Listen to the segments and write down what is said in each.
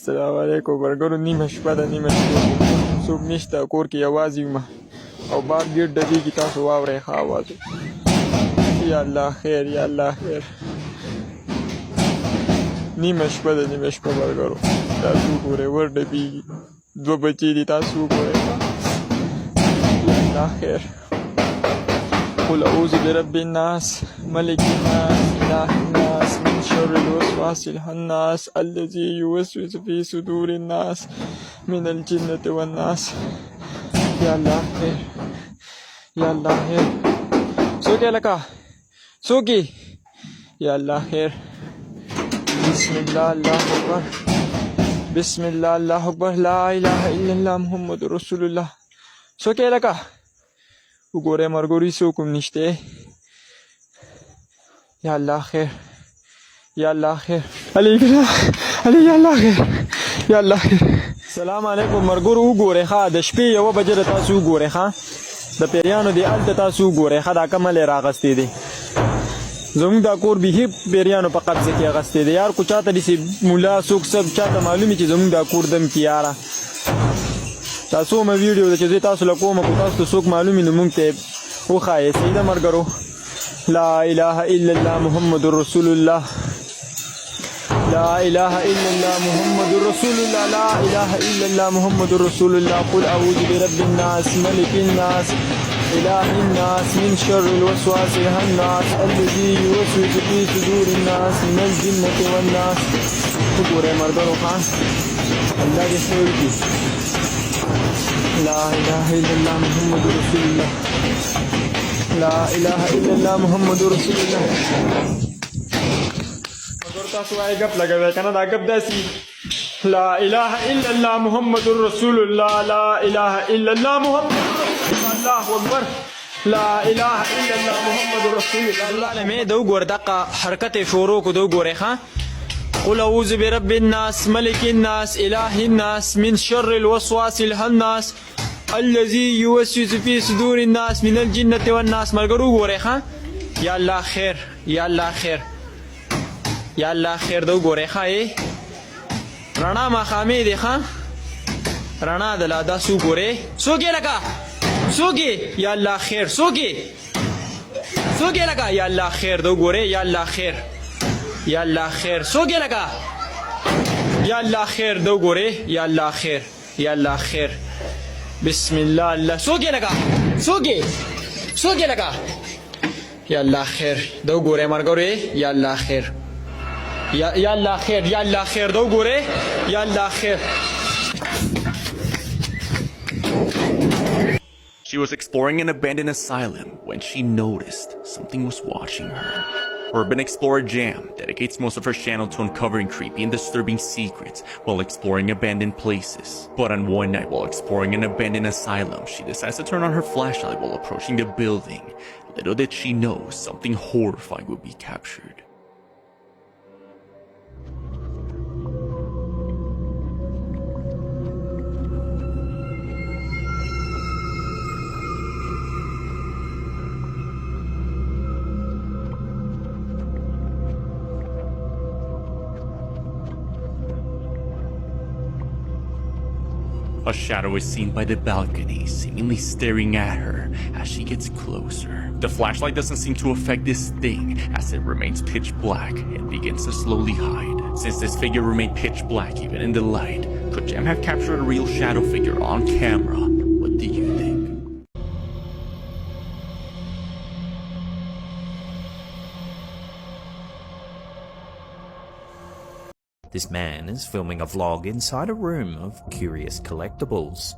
السلام علیکم ورګرو نیمه شپه ده نیمه شپه څوک نشته کور کې یوازې یم او بار ډېر ډبېږي تاسو واورئ ښه اواز یا الله خیر یا الله خیر نیمه شپه ده نیمه شپه ورګرو تاسو وګورئ ور ډبېږي دوه بچې دي تاسو وګورئ یا الله خیر قل أعوذ برب الناس ملك الناس إله الناس من شر الوسواس الخناس الذي يوسوس في صدور الناس من الجنة والناس يا الله خير يا الله خير سوكي لك سوكي يا الله خير بسم الله الله أكبر بسم الله الله أكبر لا إله إلا الله محمد رسول الله سوكي لك وګوره مرګوري څوک هم نشته یا الله خیر یا الله خیر علي یا الله خیر یا الله خیر سلام علیکم مرګورو وګوره ښه د شپې یوه بجې د تاسو وګوره ښه د پیریانو دی هلته تاسو وګوره ښه دا کمل یې راغستی دی زموږ دا کور بیخي پیریانو په قبضه کې اغستی دی یار کو چاته داسې ملا څوک سب چاته معلوم چې زموږ دا کور دم کې یاره تاسو مې ویډیو د چې زه تاسو له کومه کو تاسو ته څوک معلومي نو موږ ته وښایئ صحیح ده ملګرو لا اله الا الله محمد رسول الله لا اله الا الله محمد رسول الله لا اله الا الله محمد رسول الله قل اعوذ برب الناس ملك الناس اله الناس من شر الوسواس الخناس الذي يوسوس في صدور الناس من الجنة والناس وګورئ ملګرو ښه الله دې خیر کړي لا اله الا الله محمد رسول الله لا اله الا الله محمد رسول الله مگر تاسو وايي غپ لګوي کنه دا غپ داسي لا اله الا الله محمد رسول الله لا اله الا الله محمد الله اکبر لا اله الا الله محمد رسول الله لمه دو ګور دغه حرکت شروع کو دو ګورې ښه قل أعوذ برب الناس ملك الناس إله الناس من شر الوسواس الخناس الذي يوسوس في صدور الناس من الجنة والناس ملګرو ګورئ ښه یا الله خیر یا الله خیر یا الله خیر دو ګورئ ښه رڼا ماښامې دی ښه رڼا د لا دا څو ګورئ څوک یې لکه څوک یې یا الله خیر څوک یې لکه یا الله خیر دو ګورئ یا الله خیر یا الله خیر سوګه لگا یا الله خیر دو ګوره یا الله خیر یا الله خیر بسم الله الله سوګه لگا سوګه لگا یا الله خیر دو ګوره مرګوره یا الله خیر یا الله خیر یا الله خیر دو ګوره یا الله خیر She was exploring an abandoned asylum when she noticed something was watching her. Urban Explorer Jam dedicates most of her channel to uncovering creepy and disturbing secrets while exploring abandoned places. But on one night while exploring an abandoned asylum, she decides to turn on her flashlight while approaching the building. Little did she know something horrifying would be captured. A shadow is seen by the balcony, seemingly staring at her as she gets closer. The flashlight doesn't seem to affect this thing as it remains pitch black and begins to slowly hide. Since this figure remained pitch black even in the light, could Jam have captured a real shadow figure on camera? What do you think? This man is filming a vlog inside a room of curious collectibles.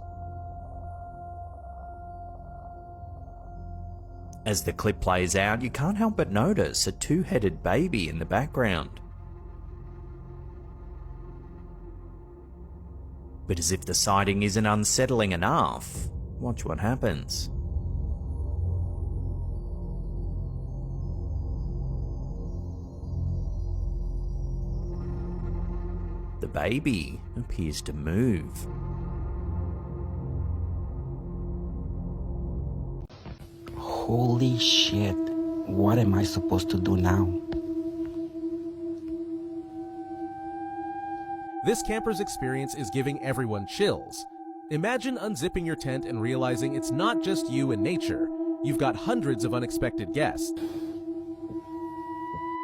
As the clip plays out, you can't help but notice a two-headed baby in the background. But as if the sighting isn't unsettling enough, watch what happens. The baby appears to move. Holy shit, what am I supposed to do now? This camper's experience is giving everyone chills. Imagine unzipping your tent and realizing it's not just you and nature. You've got hundreds of unexpected guests.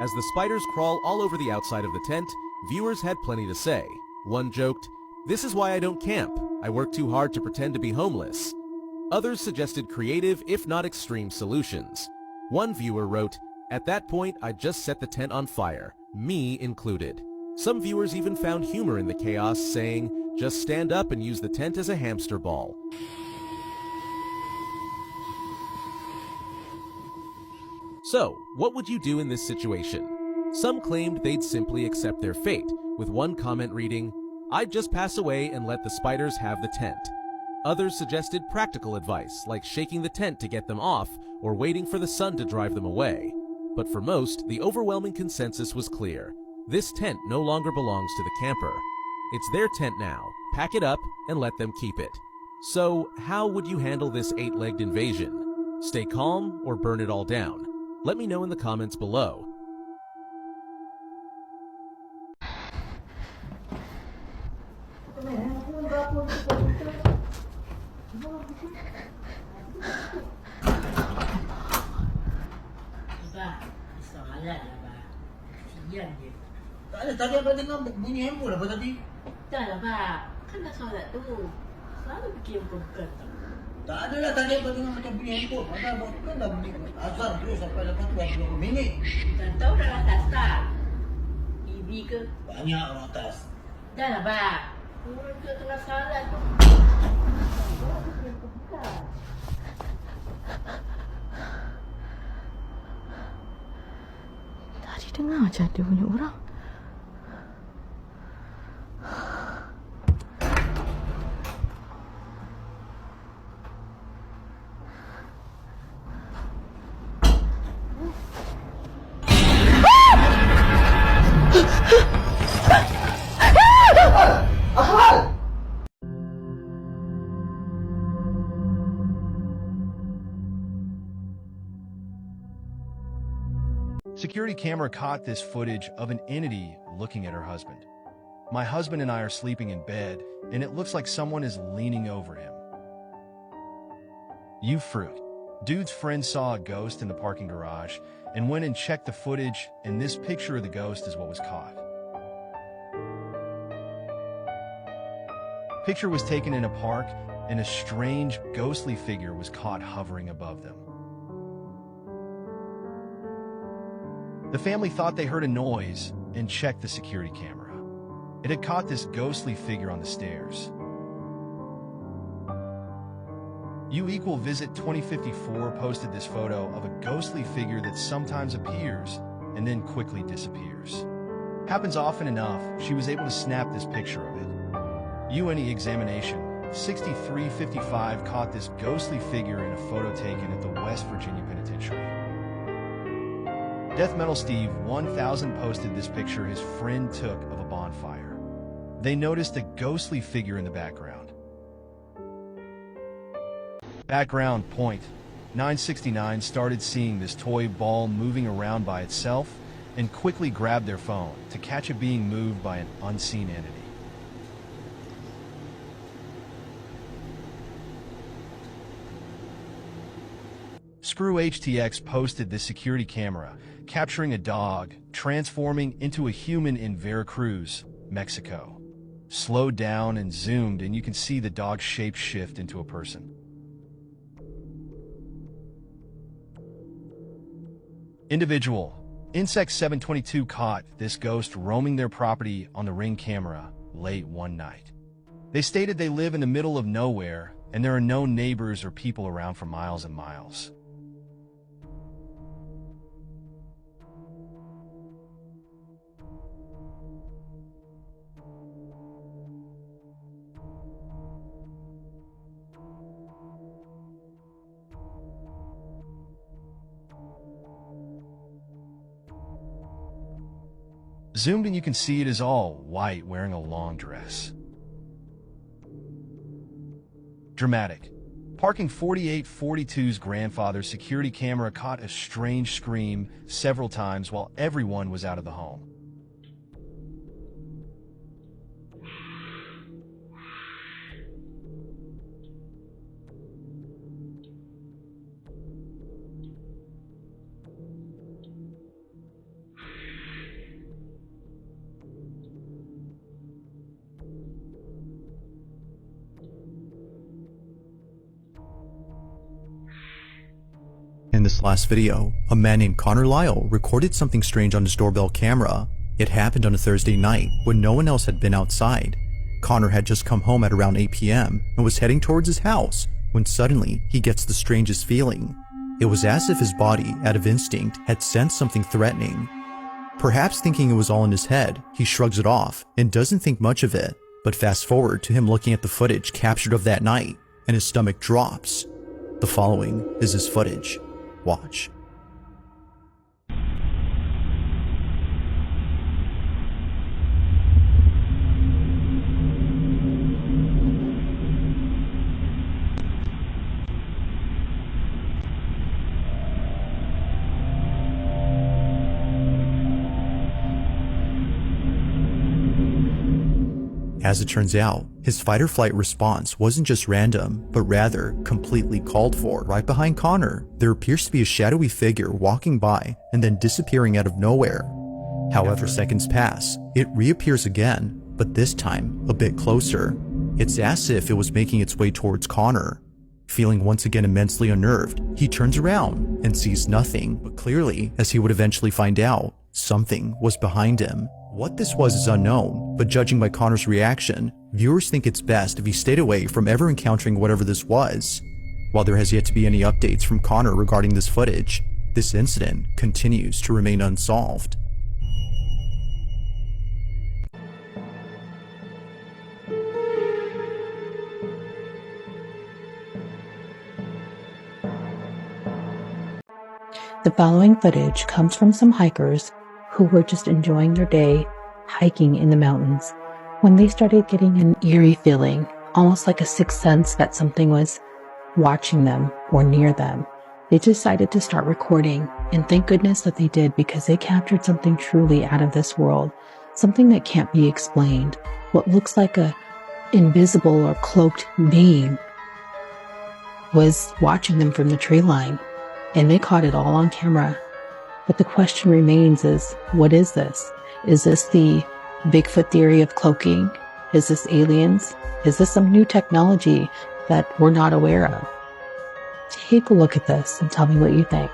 As the spiders crawl all over the outside of the tent, viewers had plenty to say. One joked, "This is why I don't camp. I work too hard to pretend to be homeless." Others suggested creative, if not extreme, solutions. One viewer wrote, "At that point, I'd just set the tent on fire, me included." Some viewers even found humor in the chaos, saying, "Just stand up and use the tent as a hamster ball." So, what would you do in this situation? Some claimed they'd simply accept their fate, with one comment reading, "I'd just pass away and let the spiders have the tent." Others suggested practical advice, like shaking the tent to get them off or waiting for the sun to drive them away. But for most, the overwhelming consensus was clear. This tent no longer belongs to the camper. It's their tent now. Pack it up and let them keep it. So, how would you handle this 8-legged invasion? Stay calm or burn it all down? Let me know in the comments below. Abah, soalan lah, Abah. Sian je. Tak ada, tadi abang dengar bunyi handphone apa tadi? Dah lah, Abah. Kan dah solat tu. Selalu fikir bukan tak. Tak ada lah, tadi abang dengar macam bunyi handphone. Ada abang kan dah bunyi azan terus sampai lepas tu dah 20 minit. Tak tahu dah atas tak? TV ke? Banyak orang atas. Dah lah, Abah. Orang tu tengah solat tu. Tadi dengar macam ada bunyi orang. Security camera caught this footage of an entity looking at her husband. My husband and I are sleeping in bed, and it looks like someone is leaning over him. You fruit. Dude's friend saw a ghost in the parking garage and went and checked the footage, and this picture of the ghost is what was caught. Picture was taken in a park, and a strange, ghostly figure was caught hovering above them. The family thought they heard a noise and checked the security camera. It had caught this ghostly figure on the stairs. U=Visit 2054 posted this photo of a ghostly figure that sometimes appears and then quickly disappears. Happens often enough, she was able to snap this picture of it. UNE examination 6355 caught this ghostly figure in a photo taken at the West Virginia Penitentiary. Death Metal Steve 1000 posted this picture his friend took of a bonfire. They noticed a ghostly figure in the background. Background point 969 started seeing this toy ball moving around by itself and quickly grabbed their phone to catch it being moved by an unseen entity. Screw HTX posted this security camera capturing a dog transforming into a human in Veracruz, Mexico. Slowed down and zoomed, and you can see the dog's shape shift into a person. Individual. Insect 722 caught this ghost roaming their property on the Ring camera late one night. They stated they live in the middle of nowhere and there are no neighbors or people around for miles and miles. Zoomed and you can see it is all white, wearing a long dress. Dramatic. Parking 4842's grandfather's security camera caught a strange scream several times while everyone was out of the home. this last video, a man named Connor Lyle recorded something strange on his doorbell camera. It happened on a Thursday night when no one else had been outside. Connor had just come home at around 8 p.m. and was heading towards his house when suddenly he gets the strangest feeling. It was as if his body, out of instinct, had sensed something threatening. Perhaps thinking it was all in his head, he shrugs it off and doesn't think much of it. But fast forward to him looking at the footage captured of that night, and his stomach drops. The following is his footage. Watch. As it turns out, his fight-or-flight response wasn't just random, but rather completely called for. Right behind Connor, there appears to be a shadowy figure walking by and then disappearing out of nowhere. However, seconds pass, it reappears again, but this time a bit closer. It's as if it was making its way towards Connor. Feeling once again immensely unnerved, he turns around and sees nothing, but clearly, as he would eventually find out, something was behind him. What this was is unknown, but judging by Connor's reaction, viewers think it's best if he stayed away from ever encountering whatever this was. While there has yet to be any updates from Connor regarding this footage, this incident continues to remain unsolved. The following footage comes from some hikers who were just enjoying their day hiking in the mountains when they started getting an eerie feeling, almost like a sixth sense that something was watching them or near them. They decided to start recording, and thank goodness that they did, because they captured something truly out of this world, something that can't be explained. What looks like a invisible or cloaked being was watching them from the tree line, and they caught it all on camera. But the question remains is, what is this? Is this the Bigfoot theory of cloaking? Is this aliens? Is this some new technology that we're not aware of? Take a look at this and tell me what you think.